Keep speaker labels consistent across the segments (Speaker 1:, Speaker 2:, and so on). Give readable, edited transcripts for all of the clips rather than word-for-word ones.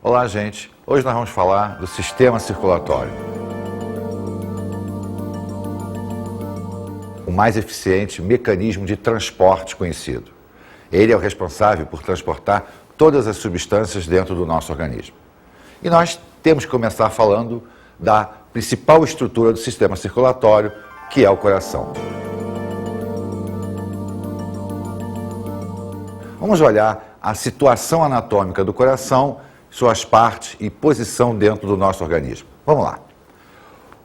Speaker 1: Olá, gente. Hoje nós vamos falar do sistema circulatório. O mais eficiente mecanismo de transporte conhecido. Ele é o responsável por transportar todas as substâncias dentro do nosso organismo. E nós temos que começar falando da principal estrutura do sistema circulatório, que é o coração. Vamos olhar a situação anatômica do coração, suas partes e posição dentro do nosso organismo. Vamos lá.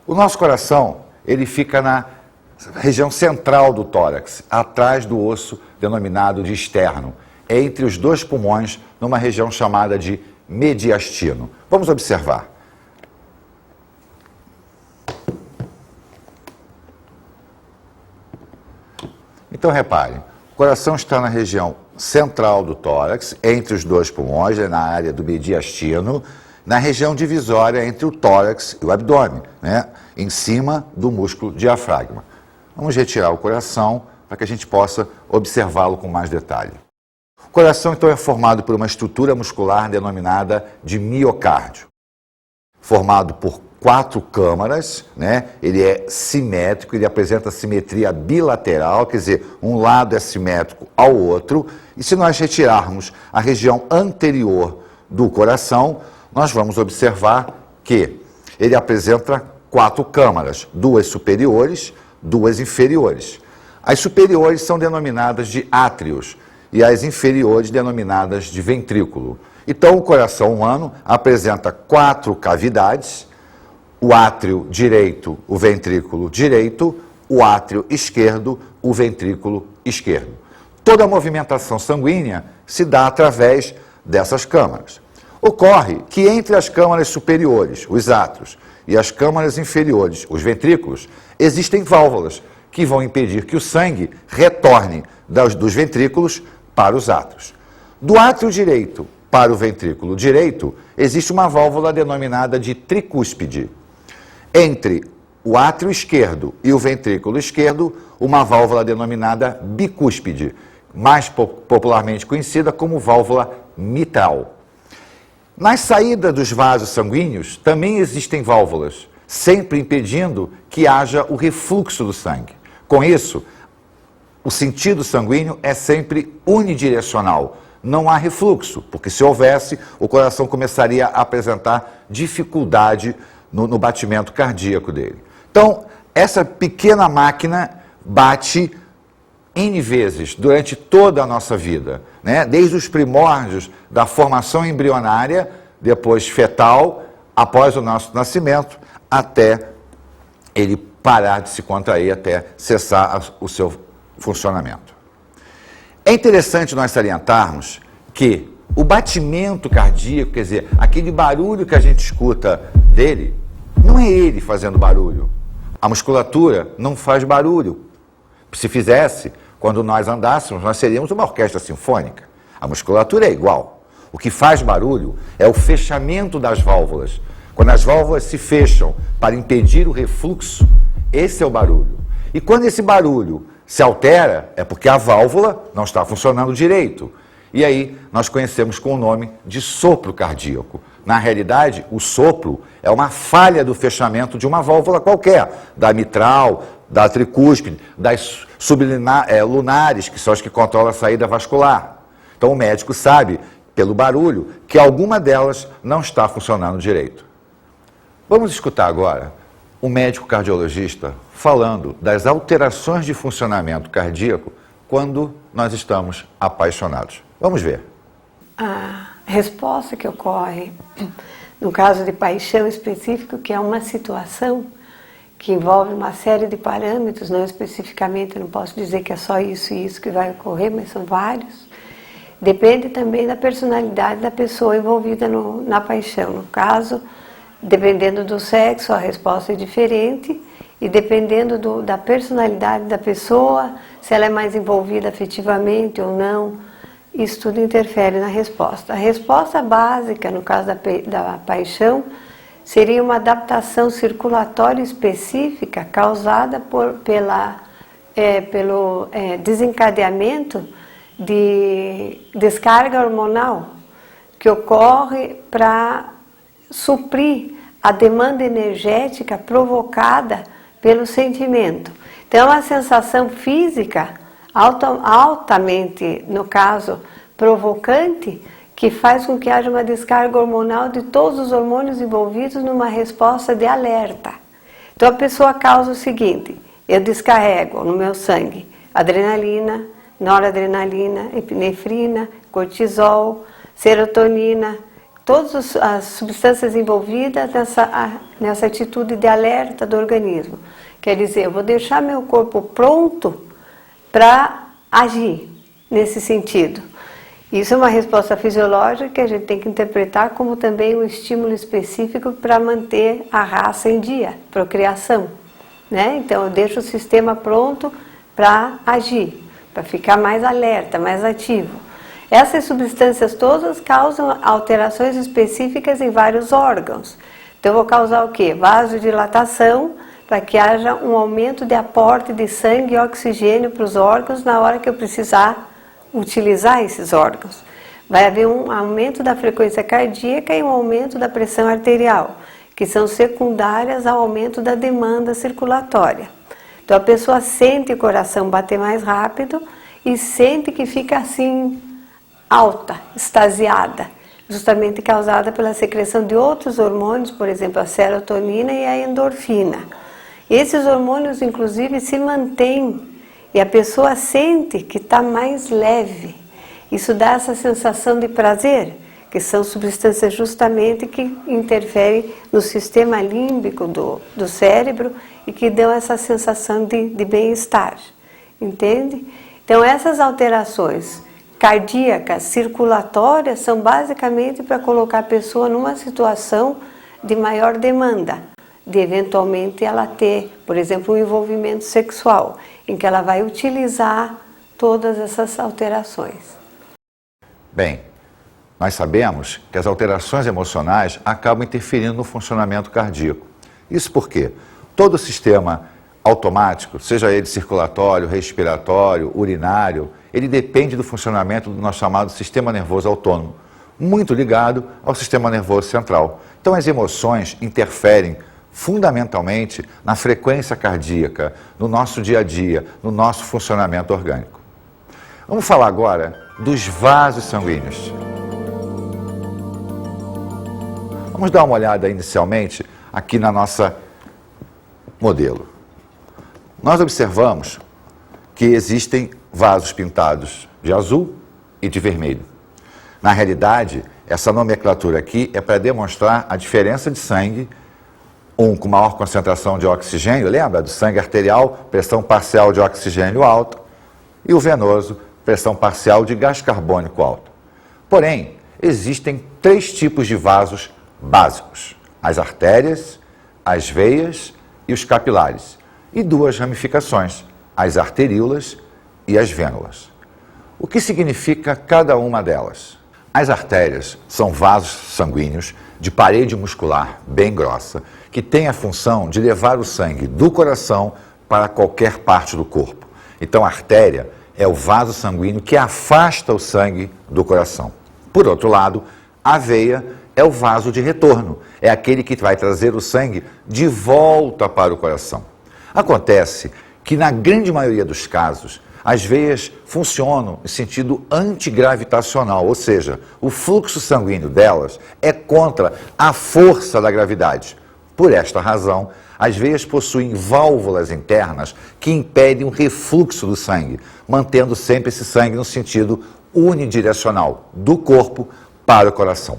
Speaker 1: O nosso coração, ele fica na região central do tórax, atrás do osso denominado de externo, entre os dois pulmões, numa região chamada de mediastino. Vamos observar. Então, reparem, o coração está na região central do tórax, entre os dois pulmões, na área do mediastino, na região divisória entre o tórax e o abdômen, em cima do músculo diafragma. Vamos retirar o coração para que a gente possa observá-lo com mais detalhe. O coração, então, é formado por uma estrutura muscular denominada de miocárdio, formado por 4 câmaras, Ele é simétrico, ele apresenta simetria bilateral, quer dizer, um lado é simétrico ao outro, e se nós retirarmos a região anterior do coração, nós vamos observar que ele apresenta 4 câmaras, 2 superiores, 2 inferiores. As superiores são denominadas de átrios e as inferiores denominadas de ventrículo. Então, o coração humano apresenta 4 cavidades: o átrio direito, o ventrículo direito, o átrio esquerdo, o ventrículo esquerdo. Toda a movimentação sanguínea se dá através dessas câmaras. Ocorre que entre as câmaras superiores, os átrios, e as câmaras inferiores, os ventrículos, existem válvulas que vão impedir que o sangue retorne dos ventrículos para os átrios. Do átrio direito para o ventrículo direito, existe uma válvula denominada de tricúspide. Entre o átrio esquerdo e o ventrículo esquerdo, uma válvula denominada bicúspide, mais popularmente conhecida como válvula mitral. Na saída dos vasos sanguíneos também existem válvulas, sempre impedindo que haja o refluxo do sangue. Com isso, o sentido sanguíneo é sempre unidirecional. Não há refluxo, porque se houvesse, o coração começaria a apresentar dificuldade no batimento cardíaco dele. Então, essa pequena máquina bate N vezes durante toda a nossa vida, Desde os primórdios da formação embrionária, depois fetal, após o nosso nascimento, até ele parar de se contrair, até cessar o seu funcionamento. É interessante nós salientarmos que o batimento cardíaco, quer dizer, aquele barulho que a gente escuta dele, não é ele fazendo barulho. A musculatura não faz barulho. Se fizesse, quando nós andássemos, nós seríamos uma orquestra sinfônica. A musculatura é igual. O que faz barulho é o fechamento das válvulas. Quando as válvulas se fecham para impedir o refluxo, esse é o barulho. E quando esse barulho se altera, é porque a válvula não está funcionando direito. E aí nós conhecemos com o nome de sopro cardíaco. Na realidade, o sopro é uma falha do fechamento de uma válvula qualquer, da mitral, da tricúspide, das sublunares, que são as que controlam a saída vascular. Então o médico sabe, pelo barulho, que alguma delas não está funcionando direito. Vamos escutar agora o médico cardiologista falando das alterações de funcionamento cardíaco quando nós estamos apaixonados. Vamos ver.
Speaker 2: A resposta que ocorre no caso de paixão específico, que é uma situação que envolve uma série de parâmetros, não especificamente, eu não posso dizer que é só isso e isso que vai ocorrer, mas são vários. Depende também da personalidade da pessoa envolvida na paixão. No caso, dependendo do sexo, a resposta é diferente, e dependendo da personalidade da pessoa, se ela é mais envolvida afetivamente ou não, isso tudo interfere na resposta. A resposta básica, no caso da paixão, seria uma adaptação circulatória específica causada pelo desencadeamento de descarga hormonal, que ocorre para suprir a demanda energética provocada pelo sentimento. Então, a sensação física altamente, no caso, provocante, que faz com que haja uma descarga hormonal de todos os hormônios envolvidos numa resposta de alerta. Então, a pessoa causa o seguinte: eu descarrego no meu sangue adrenalina, noradrenalina, epinefrina, cortisol, serotonina, todas as substâncias envolvidas nessa atitude de alerta do organismo. Quer dizer, eu vou deixar meu corpo pronto para agir nesse sentido. Isso é uma resposta fisiológica que a gente tem que interpretar como também um estímulo específico para manter a raça em dia, procriação, né? Então eu deixo o sistema pronto para agir, para ficar mais alerta, mais ativo. Essas substâncias todas causam alterações específicas em vários órgãos. Então eu vou causar o quê? Vasodilatação, para que haja um aumento de aporte de sangue e oxigênio para os órgãos na hora que eu precisar utilizar esses órgãos. Vai haver um aumento da frequência cardíaca e um aumento da pressão arterial, que são secundárias ao aumento da demanda circulatória. Então a pessoa sente o coração bater mais rápido e sente que fica assim alta, extasiada, justamente causada pela secreção de outros hormônios, por exemplo, a serotonina e a endorfina. Esses hormônios, inclusive, se mantêm e a pessoa sente que está mais leve. Isso dá essa sensação de prazer, que são substâncias justamente que interferem no sistema límbico do cérebro e que dão essa sensação de bem-estar, entende? Então essas alterações cardíacas, circulatórias, são basicamente para colocar a pessoa numa situação de maior demanda, de eventualmente ela ter, por exemplo, um envolvimento sexual, em que ela vai utilizar todas essas alterações.
Speaker 1: Bem, nós sabemos que as alterações emocionais acabam interferindo no funcionamento cardíaco. Isso porque todo o sistema automático, seja ele circulatório, respiratório, urinário, ele depende do funcionamento do nosso chamado sistema nervoso autônomo, muito ligado ao sistema nervoso central. Então as emoções interferem fundamentalmente na frequência cardíaca, no nosso dia a dia, no nosso funcionamento orgânico. Vamos falar agora dos vasos sanguíneos. Vamos dar uma olhada inicialmente aqui na nossa modelo. Nós observamos que existem vasos pintados de azul e de vermelho. Na realidade, essa nomenclatura aqui é para demonstrar a diferença de sangue, um com maior concentração de oxigênio, lembra do sangue arterial, pressão parcial de oxigênio alta, e o venoso, pressão parcial de gás carbônico alta. Porém, existem 3 tipos de vasos básicos: as artérias, as veias e os capilares, e 2 ramificações, as arteríolas e as vênulas. O que significa cada uma delas? As artérias são vasos sanguíneos de parede muscular bem grossa, que tem a função de levar o sangue do coração para qualquer parte do corpo. Então a artéria é o vaso sanguíneo que afasta o sangue do coração. Por outro lado, a veia é o vaso de retorno, é aquele que vai trazer o sangue de volta para o coração. Acontece que na grande maioria dos casos, as veias funcionam em sentido antigravitacional, ou seja, o fluxo sanguíneo delas é contra a força da gravidade. Por esta razão, as veias possuem válvulas internas que impedem o refluxo do sangue, mantendo sempre esse sangue no sentido unidirecional, do corpo para o coração.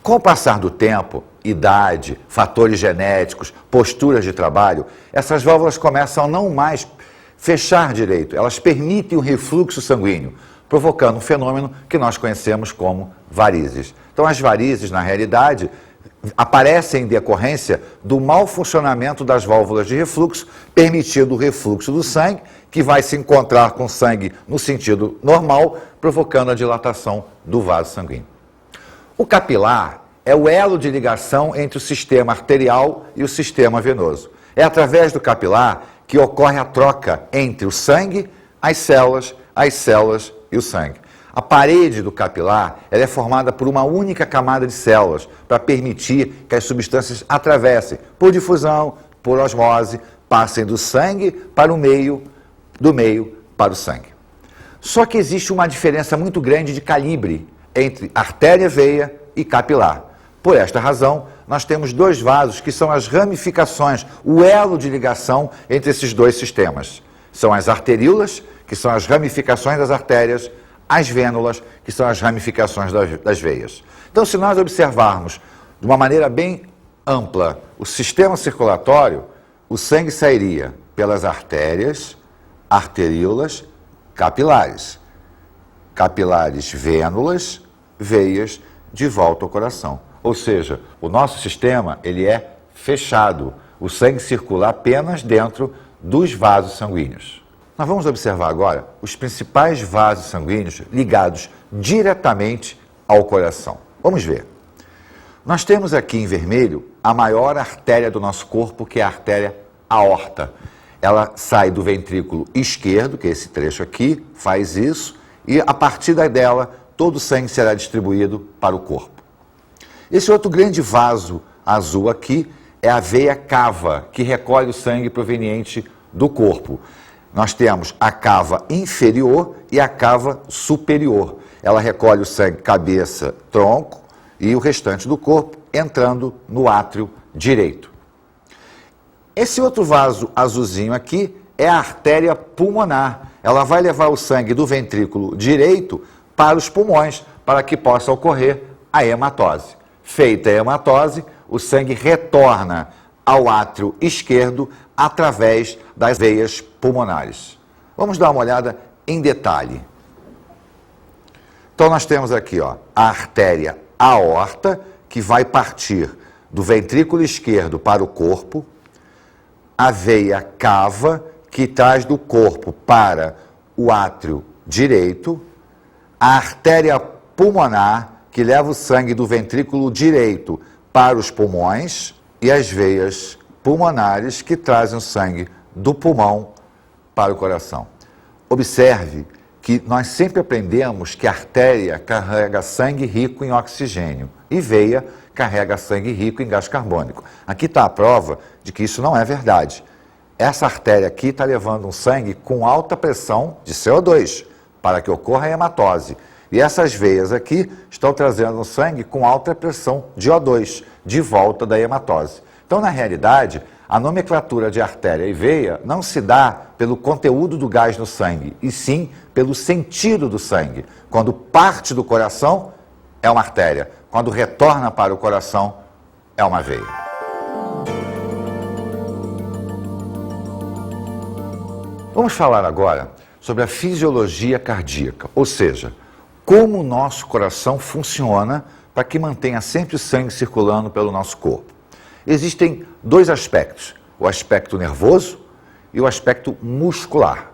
Speaker 1: Com o passar do tempo, idade, fatores genéticos, posturas de trabalho, essas válvulas começam a não mais fechar direito, elas permitem o refluxo sanguíneo, provocando um fenômeno que nós conhecemos como varizes. Então as varizes, na realidade, aparecem em decorrência do mau funcionamento das válvulas de refluxo, permitindo o refluxo do sangue, que vai se encontrar com o sangue no sentido normal, provocando a dilatação do vaso sanguíneo. O capilar é o elo de ligação entre o sistema arterial e o sistema venoso. É através do capilar que ocorre a troca entre o sangue, as células e o sangue. A parede do capilar ela é formada por uma única camada de células para permitir que as substâncias atravessem por difusão, por osmose, passem do sangue para o meio, do meio para o sangue. Só que existe uma diferença muito grande de calibre entre artéria, veia e capilar. Por esta razão, nós temos dois vasos que são as ramificações, o elo de ligação entre esses dois sistemas. São as arteríolas, que são as ramificações das artérias, as vênulas, que são as ramificações das veias. Então, se nós observarmos de uma maneira bem ampla o sistema circulatório, o sangue sairia pelas artérias, arteríolas, capilares. Capilares, vênulas, veias, de volta ao coração. Ou seja, o nosso sistema ele é fechado. O sangue circula apenas dentro dos vasos sanguíneos. Nós vamos observar agora os principais vasos sanguíneos ligados diretamente ao coração. Vamos ver. Nós temos aqui em vermelho a maior artéria do nosso corpo, que é a artéria aorta. Ela sai do ventrículo esquerdo, que é esse trecho aqui, faz isso, e a partir dela todo o sangue será distribuído para o corpo. Esse outro grande vaso azul aqui é a veia cava, que recolhe o sangue proveniente do corpo. Nós temos a cava inferior e a cava superior. Ela recolhe o sangue cabeça, tronco e o restante do corpo entrando no átrio direito. Esse outro vaso azulzinho aqui é a artéria pulmonar. Ela vai levar o sangue do ventrículo direito para os pulmões, para que possa ocorrer a hematose. Feita a hematose, o sangue retorna ao átrio esquerdo através das veias pulmonares. Vamos dar uma olhada em detalhe. Então nós temos aqui a artéria aorta, que vai partir do ventrículo esquerdo para o corpo, a veia cava, que traz do corpo para o átrio direito, a artéria pulmonar, que leva o sangue do ventrículo direito para os pulmões, e as veias pulmonares, que trazem o sangue do pulmão para o coração. Observe que nós sempre aprendemos que a artéria carrega sangue rico em oxigênio e veia carrega sangue rico em gás carbônico. Aqui está a prova de que isso não é verdade. Essa artéria aqui está levando um sangue com alta pressão de CO2 para que ocorra a hematose. E essas veias aqui estão trazendo um sangue com alta pressão de O2 de volta da hematose. Então, na realidade, a nomenclatura de artéria e veia não se dá pelo conteúdo do gás no sangue, e sim pelo sentido do sangue. Quando parte do coração, é uma artéria. Quando retorna para o coração, é uma veia. Vamos falar agora sobre a fisiologia cardíaca, ou seja, como o nosso coração funciona para que mantenha sempre o sangue circulando pelo nosso corpo. Existem dois aspectos, o aspecto nervoso e o aspecto muscular.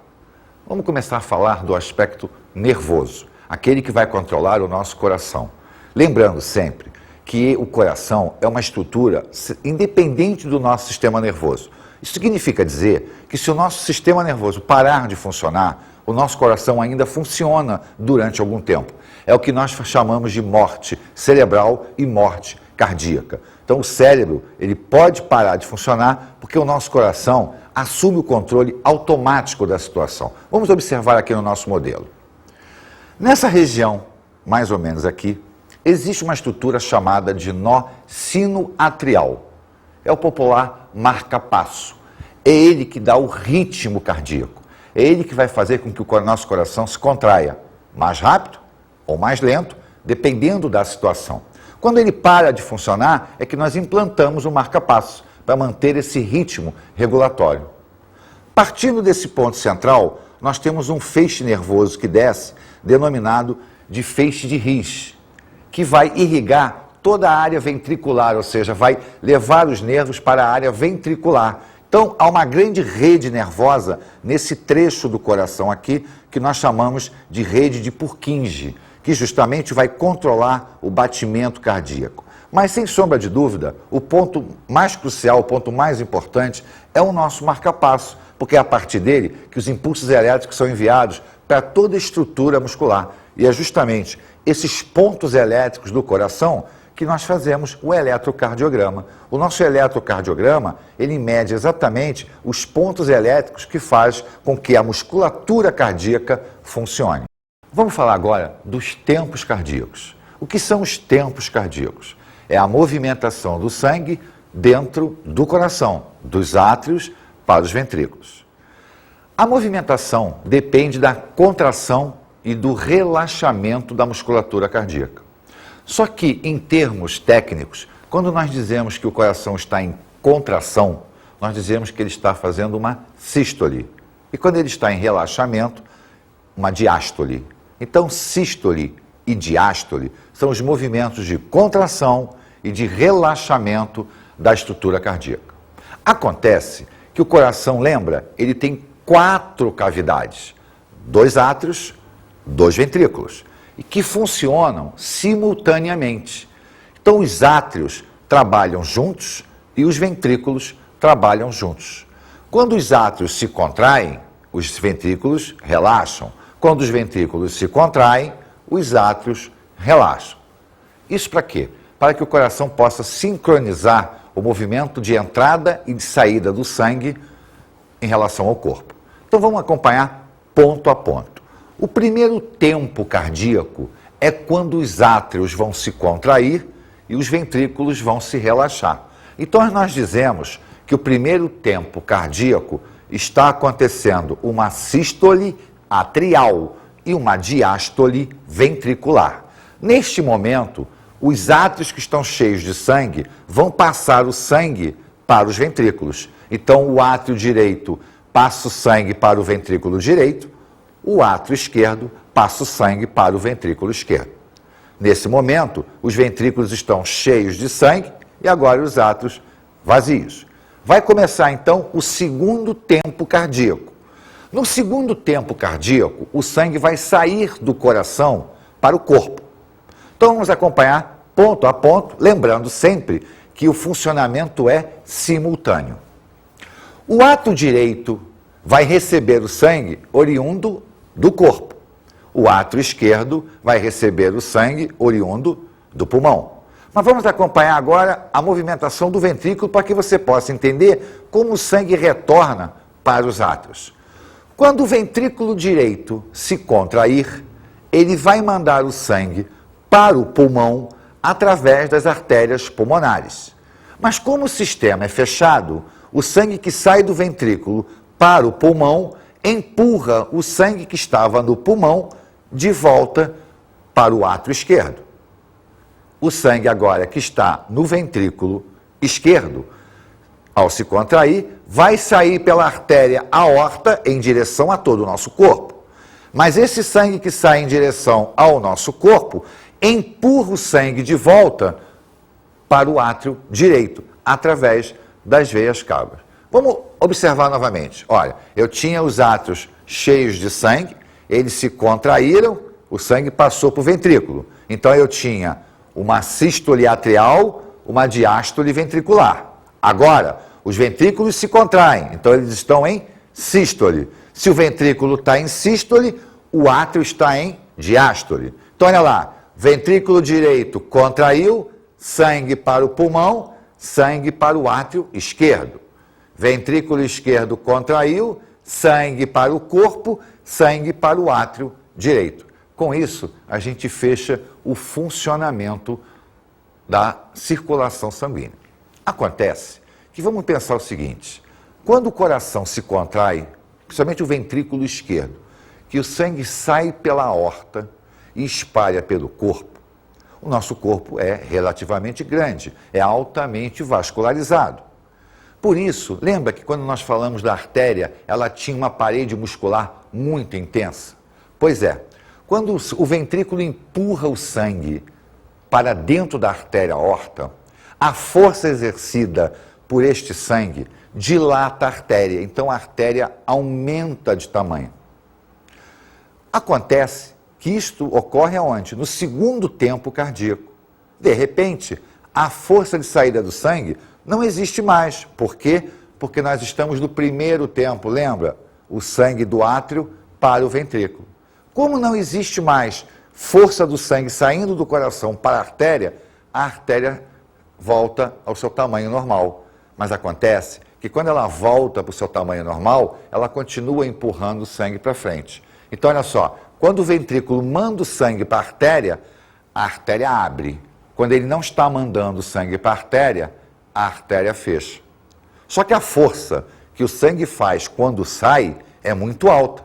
Speaker 1: Vamos começar a falar do aspecto nervoso, aquele que vai controlar o nosso coração. Lembrando sempre que o coração é uma estrutura independente do nosso sistema nervoso. Isso significa dizer que se o nosso sistema nervoso parar de funcionar, o nosso coração ainda funciona durante algum tempo. É o que nós chamamos de morte cerebral e morte cardíaca. Então o cérebro ele pode parar de funcionar porque o nosso coração assume o controle automático da situação. Vamos observar aqui no nosso modelo. Nessa região, mais ou menos aqui, existe uma estrutura chamada de nó sinoatrial. É o popular marca-passo. É ele que dá o ritmo cardíaco. É ele que vai fazer com que o nosso coração se contraia mais rápido ou mais lento, dependendo da situação. Quando ele para de funcionar, é que nós implantamos o marca-passo para manter esse ritmo regulatório. Partindo desse ponto central, nós temos um feixe nervoso que desce, denominado de feixe de Rhys, que vai irrigar toda a área ventricular, ou seja, vai levar os nervos para a área ventricular. Então, há uma grande rede nervosa nesse trecho do coração aqui, que nós chamamos de rede de Purkinje, que justamente vai controlar o batimento cardíaco. Mas, sem sombra de dúvida, o ponto mais crucial, o ponto mais importante, é o nosso marca-passo, porque é a partir dele que os impulsos elétricos são enviados para toda a estrutura muscular. E é justamente esses pontos elétricos do coração que nós fazemos o eletrocardiograma. O nosso eletrocardiograma, ele mede exatamente os pontos elétricos que faz com que a musculatura cardíaca funcione. Vamos falar agora dos tempos cardíacos. O que são os tempos cardíacos? É a movimentação do sangue dentro do coração, dos átrios para os ventrículos. A movimentação depende da contração e do relaxamento da musculatura cardíaca. Só que, em termos técnicos, quando nós dizemos que o coração está em contração, nós dizemos que ele está fazendo uma sístole. E quando ele está em relaxamento, uma diástole. Então, sístole e diástole são os movimentos de contração e de relaxamento da estrutura cardíaca. Acontece que o coração, lembra, ele tem 4 cavidades, 2 átrios, 2 ventrículos, e que funcionam simultaneamente. Então, os átrios trabalham juntos e os ventrículos trabalham juntos. Quando os átrios se contraem, os ventrículos relaxam. Quando os ventrículos se contraem, os átrios relaxam. Isso para quê? Para que o coração possa sincronizar o movimento de entrada e de saída do sangue em relação ao corpo. Então, vamos acompanhar ponto a ponto. O primeiro tempo cardíaco é quando os átrios vão se contrair e os ventrículos vão se relaxar. Então, nós dizemos que o primeiro tempo cardíaco está acontecendo uma sístole atrial e uma diástole ventricular. Neste momento, os átrios que estão cheios de sangue vão passar o sangue para os ventrículos. Então, o átrio direito passa o sangue para o ventrículo direito, o átrio esquerdo passa o sangue para o ventrículo esquerdo. Nesse momento, os ventrículos estão cheios de sangue e agora os átrios vazios. Vai começar então o segundo tempo cardíaco. No segundo tempo cardíaco, o sangue vai sair do coração para o corpo. Então vamos acompanhar ponto a ponto, lembrando sempre que o funcionamento é simultâneo. O átrio direito vai receber o sangue oriundo do corpo. O átrio esquerdo vai receber o sangue oriundo do pulmão. Mas vamos acompanhar agora a movimentação do ventrículo para que você possa entender como o sangue retorna para os átrios. Quando o ventrículo direito se contrair, ele vai mandar o sangue para o pulmão através das artérias pulmonares. Mas como o sistema é fechado, o sangue que sai do ventrículo para o pulmão empurra o sangue que estava no pulmão de volta para o átrio esquerdo. O sangue agora que está no ventrículo esquerdo, ao se contrair, vai sair pela artéria aorta em direção a todo o nosso corpo. Mas esse sangue que sai em direção ao nosso corpo empurra o sangue de volta para o átrio direito, através das veias cavas. Vamos observar novamente. Olha, eu tinha os átrios cheios de sangue, eles se contraíram, o sangue passou para o ventrículo. Então eu tinha uma sístole atrial, uma diástole ventricular. Agora, os ventrículos se contraem, então eles estão em sístole. Se o ventrículo está em sístole, o átrio está em diástole. Então olha lá, ventrículo direito contraiu, sangue para o pulmão, sangue para o átrio esquerdo. Ventrículo esquerdo contraiu, sangue para o corpo, sangue para o átrio direito. Com isso, a gente fecha o funcionamento da circulação sanguínea. Acontece que vamos pensar o seguinte, quando o coração se contrai, principalmente o ventrículo esquerdo, que o sangue sai pela aorta e espalha pelo corpo, o nosso corpo é relativamente grande, é altamente vascularizado. Por isso, lembra que quando nós falamos da artéria, ela tinha uma parede muscular muito intensa? Pois é, quando o ventrículo empurra o sangue para dentro da artéria aorta, a força exercida por este sangue dilata a artéria, então a artéria aumenta de tamanho. Acontece que isto ocorre aonde? No segundo tempo cardíaco. De repente, a força de saída do sangue não existe mais. Por quê? Porque nós estamos no primeiro tempo, lembra? O sangue do átrio para o ventrículo. Como não existe mais força do sangue saindo do coração para a artéria volta ao seu tamanho normal. Mas acontece que quando ela volta para o seu tamanho normal, ela continua empurrando o sangue para frente. Então, olha só, quando o ventrículo manda o sangue para a artéria abre. Quando ele não está mandando sangue para a artéria fecha. Só que a força que o sangue faz quando sai é muito alta,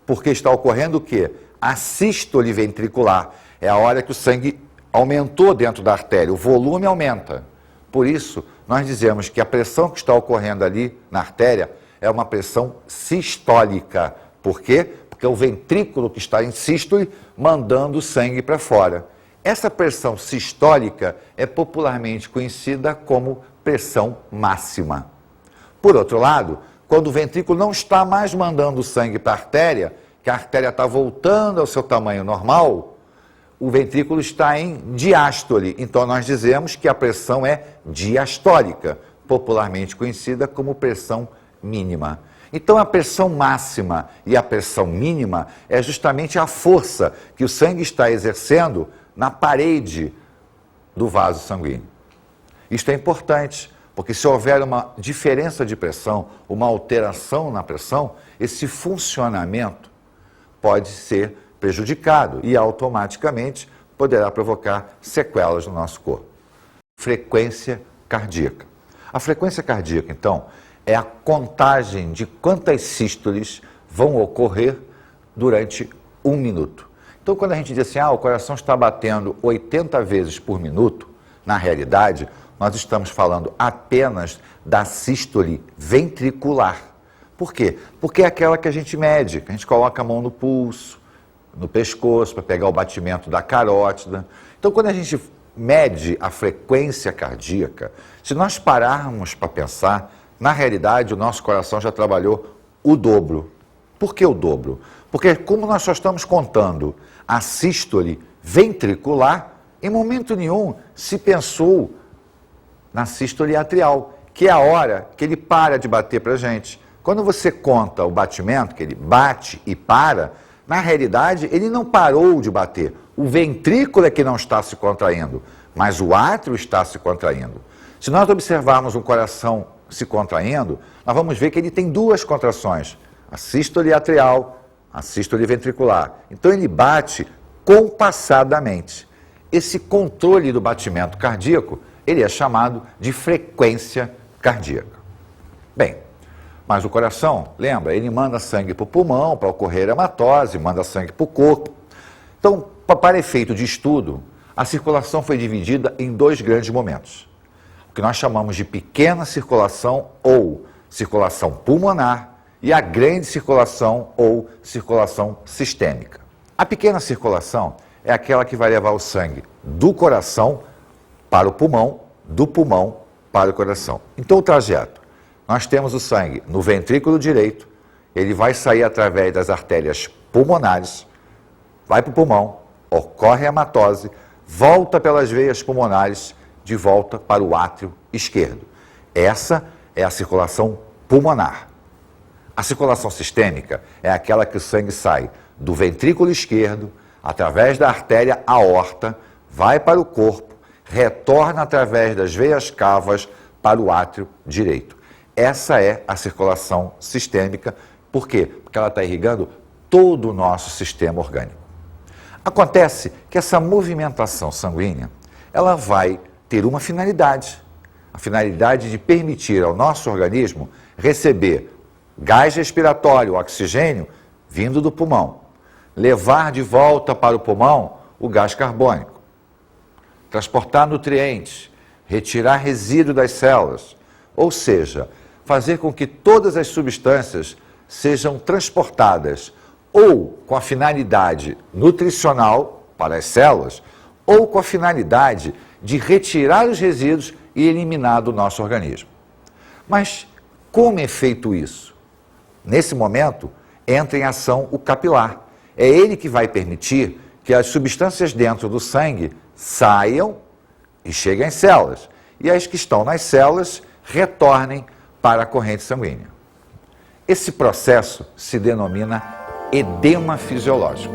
Speaker 1: porque está ocorrendo o quê? A sístole ventricular. É a hora que o sangue aumentou dentro da artéria, o volume aumenta. Por isso, nós dizemos que a pressão que está ocorrendo ali na artéria é uma pressão sistólica. Por quê? Porque é o ventrículo que está em sístole mandando o sangue para fora. Essa pressão sistólica é popularmente conhecida como pressão máxima. Por outro lado, quando o ventrículo não está mais mandando sangue para a artéria, que a artéria está voltando ao seu tamanho normal, o ventrículo está em diástole. Então nós dizemos que a pressão é diastólica, popularmente conhecida como pressão mínima. Então a pressão máxima e a pressão mínima é justamente a força que o sangue está exercendo na parede do vaso sanguíneo. Isto é importante, porque se houver uma diferença de pressão, uma alteração na pressão, esse funcionamento pode ser prejudicado e automaticamente poderá provocar sequelas no nosso corpo. Frequência cardíaca. A frequência cardíaca, então, é a contagem de quantas sístoles vão ocorrer durante 1 minuto. Então, quando a gente diz assim, o coração está batendo 80 vezes por minuto, na realidade, nós estamos falando apenas da sístole ventricular. Por quê? Porque é aquela que a gente mede, que a gente coloca a mão no pulso, no pescoço, para pegar o batimento da carótida. Então, quando a gente mede a frequência cardíaca, se nós pararmos para pensar, na realidade, o nosso coração já trabalhou o dobro. Por que o dobro? Porque como nós só estamos contando a sístole ventricular, em momento nenhum se pensou na sístole atrial, que é a hora que ele para de bater para a gente. Quando você conta o batimento, que ele bate e para, na realidade ele não parou de bater. O ventrículo é que não está se contraindo, mas o átrio está se contraindo. Se nós observarmos um coração se contraindo, nós vamos ver que ele tem 2 contrações, a sístole atrial, a sístole ventricular. Então ele bate compassadamente. Esse controle do batimento cardíaco, ele é chamado de frequência cardíaca. Bem, mas o coração, lembra, ele manda sangue para o pulmão, para ocorrer hematose, manda sangue para o corpo. Então, para efeito de estudo, a circulação foi dividida em 2 grandes momentos. O que nós chamamos de pequena circulação ou circulação pulmonar e a grande circulação ou circulação sistêmica. A pequena circulação é aquela que vai levar o sangue do coração para o pulmão, do pulmão para o coração. Então o trajeto, nós temos o sangue no ventrículo direito, ele vai sair através das artérias pulmonares, vai para o pulmão, ocorre a hematose, volta pelas veias pulmonares, de volta para o átrio esquerdo. Essa é a circulação pulmonar. A circulação sistêmica é aquela que o sangue sai do ventrículo esquerdo, através da artéria aorta, vai para o corpo, retorna através das veias cavas para o átrio direito. Essa é a circulação sistêmica. Por quê? Porque ela está irrigando todo o nosso sistema orgânico. Acontece que essa movimentação sanguínea, ela vai ter uma finalidade. A finalidade de permitir ao nosso organismo receber gás respiratório, oxigênio, vindo do pulmão. Levar de volta para o pulmão o gás carbônico. Transportar nutrientes, retirar resíduo das células. Ou seja, fazer com que todas as substâncias sejam transportadas ou com a finalidade nutricional para as células, ou com a finalidade de retirar os resíduos e eliminar do nosso organismo. Mas como é feito isso? Nesse momento, entra em ação o capilar. É ele que vai permitir que as substâncias dentro do sangue saiam e cheguem às células. E as que estão nas células retornem para a corrente sanguínea. Esse processo se denomina edema fisiológico.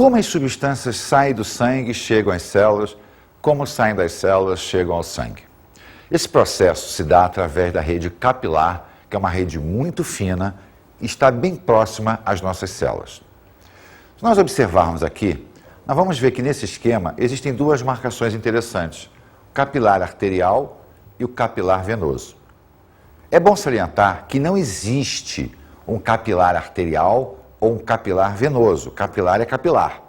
Speaker 1: Como as substâncias saem do sangue e chegam às células, como saem das células chegam ao sangue. Esse processo se dá através da rede capilar, que é uma rede muito fina e está bem próxima às nossas células. Se nós observarmos aqui, nós vamos ver que nesse esquema existem duas marcações interessantes, o capilar arterial e o capilar venoso. É bom salientar que não existe um capilar arterial ou um capilar venoso. Capilar é capilar.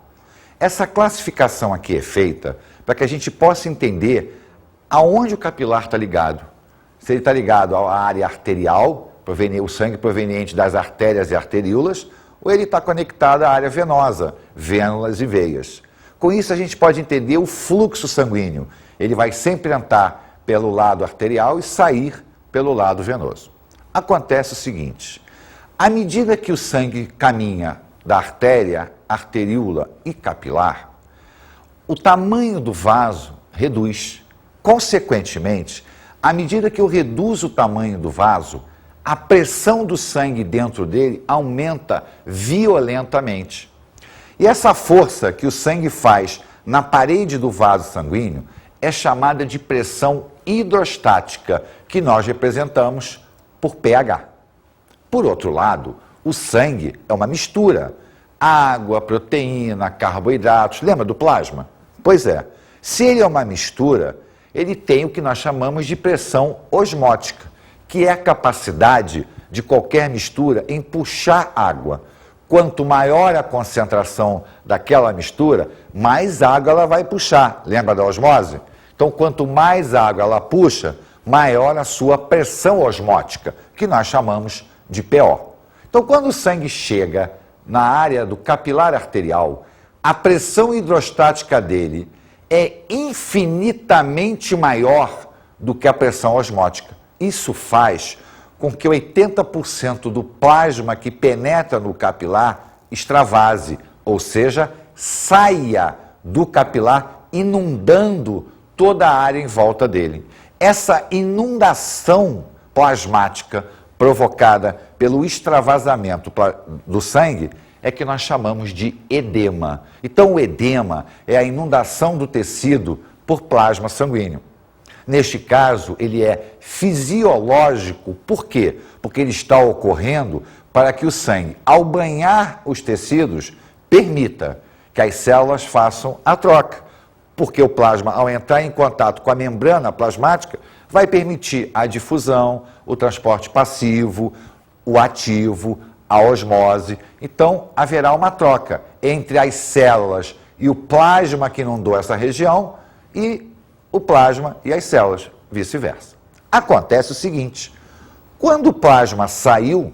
Speaker 1: Essa classificação aqui é feita para que a gente possa entender aonde o capilar está ligado. Se ele está ligado à área arterial, o sangue proveniente das artérias e arteríolas, ou ele está conectado à área venosa, vênulas e veias. Com isso a gente pode entender o fluxo sanguíneo. Ele vai sempre entrar pelo lado arterial e sair pelo lado venoso. Acontece o seguinte, à medida que o sangue caminha da artéria, arteríola e capilar, o tamanho do vaso reduz. Consequentemente, à medida que eu reduzo o tamanho do vaso, a pressão do sangue dentro dele aumenta violentamente. E essa força que o sangue faz na parede do vaso sanguíneo é chamada de pressão hidrostática, que nós representamos por pH. Por outro lado, o sangue é uma mistura. Água, proteína, carboidratos. Lembra do plasma? Pois é. Se ele é uma mistura, ele tem o que nós chamamos de pressão osmótica, que é a capacidade de qualquer mistura em puxar água. Quanto maior a concentração daquela mistura, mais água ela vai puxar. Lembra da osmose? Então, quanto mais água ela puxa, maior a sua pressão osmótica, que nós chamamos de PO. Então, quando o sangue chega na área do capilar arterial, a pressão hidrostática dele é infinitamente maior do que a pressão osmótica. Isso faz com que 80% do plasma que penetra no capilar extravase, ou seja, saia do capilar inundando toda a área em volta dele. Essa inundação plasmática provocada pelo extravasamento do sangue é que nós chamamos de edema. Então, o edema é a inundação do tecido por plasma sanguíneo. Neste caso, ele é fisiológico. Por quê? Porque ele está ocorrendo para que o sangue, ao banhar os tecidos, permita que as células façam a troca. Porque o plasma, ao entrar em contato com a membrana plasmática, vai permitir a difusão, o transporte passivo, o ativo, a osmose. Então, haverá uma troca entre as células e o plasma que inundou essa região e o plasma e as células, vice-versa. Acontece o seguinte, quando o plasma saiu,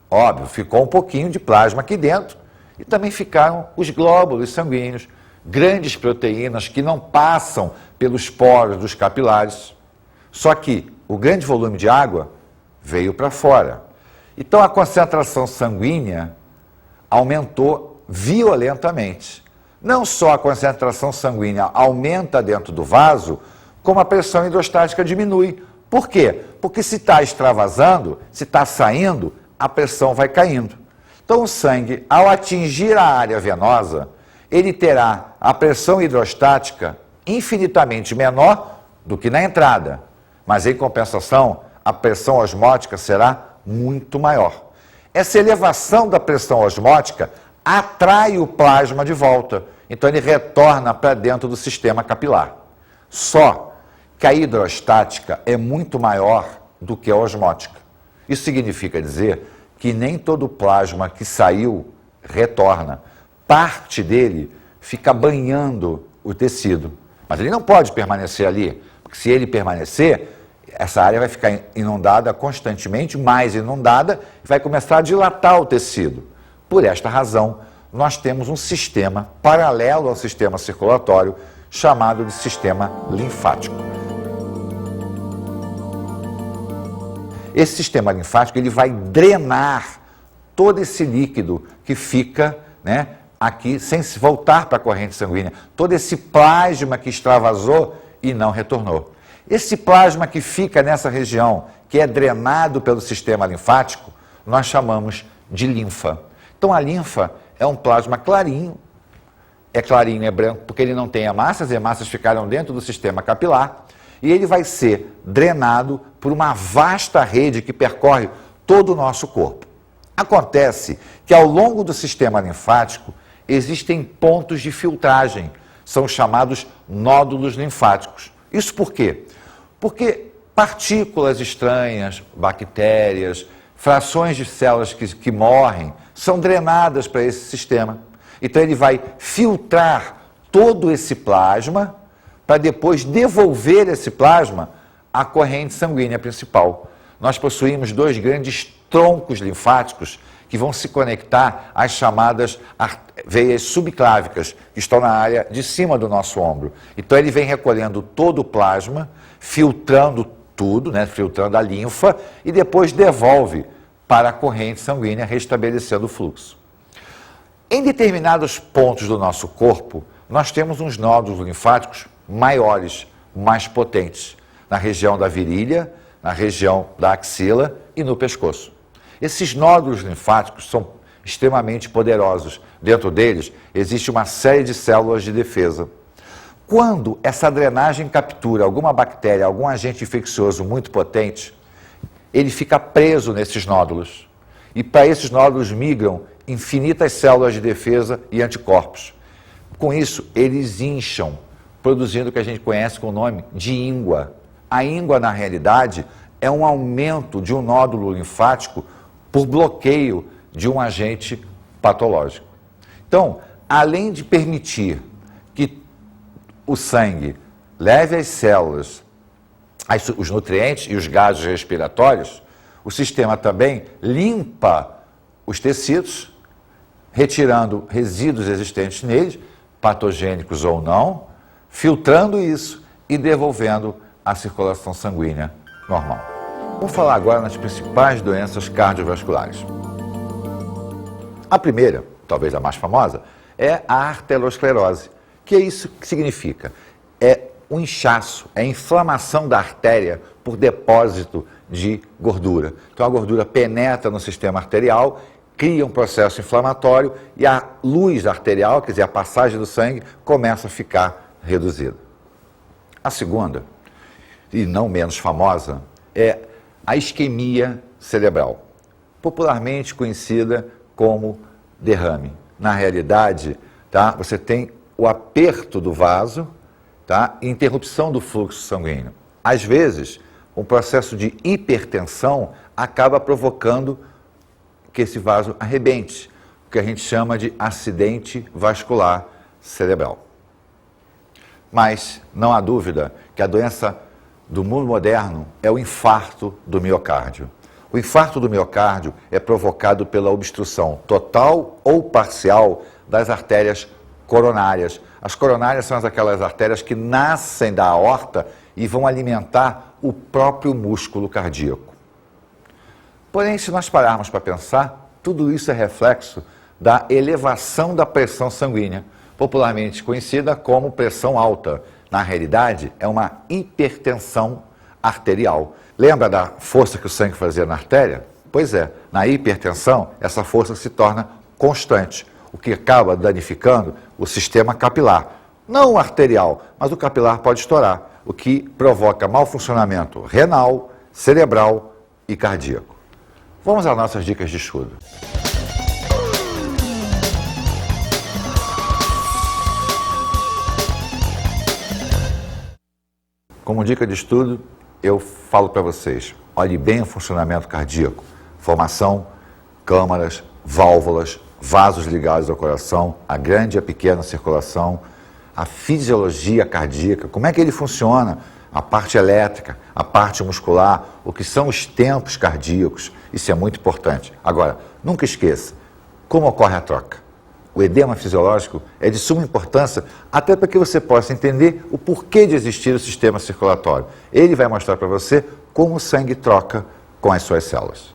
Speaker 1: óbvio, ficou um pouquinho de plasma aqui dentro e também ficaram os glóbulos sanguíneos, grandes proteínas que não passam pelos poros dos capilares. Só que o grande volume de água veio para fora. Então a concentração sanguínea aumentou violentamente. Não só a concentração sanguínea aumenta dentro do vaso, como a pressão hidrostática diminui. Por quê? Porque se está extravasando, se está saindo, a pressão vai caindo. Então o sangue, ao atingir a área venosa, ele terá a pressão hidrostática infinitamente menor do que na entrada. Mas, em compensação, a pressão osmótica será muito maior. Essa elevação da pressão osmótica atrai o plasma de volta. Então, ele retorna para dentro do sistema capilar. Só que a hidrostática é muito maior do que a osmótica. Isso significa dizer que nem todo o plasma que saiu retorna. Parte dele fica banhando o tecido. Mas ele não pode permanecer ali, porque se ele permanecer, essa área vai ficar inundada constantemente, mais inundada, e vai começar a dilatar o tecido. Por esta razão, nós temos um sistema paralelo ao sistema circulatório, chamado de sistema linfático. Esse sistema linfático ele vai drenar todo esse líquido que fica, aqui, sem se voltar para a corrente sanguínea, todo esse plasma que extravasou e não retornou. Esse plasma que fica nessa região, que é drenado pelo sistema linfático, nós chamamos de linfa. Então a linfa é um plasma clarinho, é clarinho, é branco, porque ele não tem hemácias, as hemácias ficaram dentro do sistema capilar, e ele vai ser drenado por uma vasta rede que percorre todo o nosso corpo. Acontece que ao longo do sistema linfático existem pontos de filtragem, são chamados nódulos linfáticos. Isso por quê? Porque partículas estranhas, bactérias, frações de células que morrem, são drenadas para esse sistema. Então ele vai filtrar todo esse plasma para depois devolver esse plasma à corrente sanguínea principal. Nós possuímos 2 grandes troncos linfáticos que vão se conectar às chamadas veias subclávicas, que estão na área de cima do nosso ombro. Então ele vem recolhendo todo o plasma, filtrando tudo, né, filtrando a linfa, e depois devolve para a corrente sanguínea, restabelecendo o fluxo. Em determinados pontos do nosso corpo, nós temos uns nódulos linfáticos maiores, mais potentes, na região da virilha, na região da axila e no pescoço. Esses nódulos linfáticos são extremamente poderosos. Dentro deles existe uma série de células de defesa. Quando essa drenagem captura alguma bactéria, algum agente infeccioso muito potente, ele fica preso nesses nódulos. E para esses nódulos migram infinitas células de defesa e anticorpos. Com isso, eles incham, produzindo o que a gente conhece com o nome de íngua. A íngua, na realidade, é um aumento de um nódulo linfático por bloqueio de um agente patológico. Então, além de permitir que o sangue leve às células os nutrientes e os gases respiratórios, o sistema também limpa os tecidos, retirando resíduos existentes neles, patogênicos ou não, filtrando isso e devolvendo a circulação sanguínea normal. Vamos falar agora nas principais doenças cardiovasculares. A primeira, talvez a mais famosa, é a arteriosclerose. Que é isso que significa? É um inchaço, é a inflamação da artéria por depósito de gordura. Então a gordura penetra no sistema arterial, cria um processo inflamatório e a luz arterial, quer dizer, a passagem do sangue, começa a ficar reduzida. A segunda, e não menos famosa, é a isquemia cerebral, popularmente conhecida como derrame. Na realidade, tá, você tem o aperto do vaso, tá, e interrupção do fluxo sanguíneo. Às vezes, um processo de hipertensão acaba provocando que esse vaso arrebente, o que a gente chama de acidente vascular cerebral. Mas não há dúvida que a doença do mundo moderno é o infarto do miocárdio. O infarto do miocárdio é provocado pela obstrução total ou parcial das artérias coronárias. As coronárias são aquelas artérias que nascem da aorta e vão alimentar o próprio músculo cardíaco. Porém, se nós pararmos para pensar, tudo isso é reflexo da elevação da pressão sanguínea, popularmente conhecida como pressão alta. Na realidade, é uma hipertensão arterial. Lembra da força que o sangue fazia na artéria? Pois é, na hipertensão, essa força se torna constante, o que acaba danificando o sistema capilar. Não o arterial, mas o capilar pode estourar, o que provoca mau funcionamento renal, cerebral e cardíaco. Vamos às nossas dicas de estudo. Como dica de estudo, eu falo para vocês, olhe bem o funcionamento cardíaco, formação, câmaras, válvulas, vasos ligados ao coração, a grande e a pequena circulação, a fisiologia cardíaca, como é que ele funciona, a parte elétrica, a parte muscular, o que são os tempos cardíacos, isso é muito importante. Agora, nunca esqueça, como ocorre a troca? O edema fisiológico é de suma importância até para que você possa entender o porquê de existir o sistema circulatório. Ele vai mostrar para você como o sangue troca com as suas células.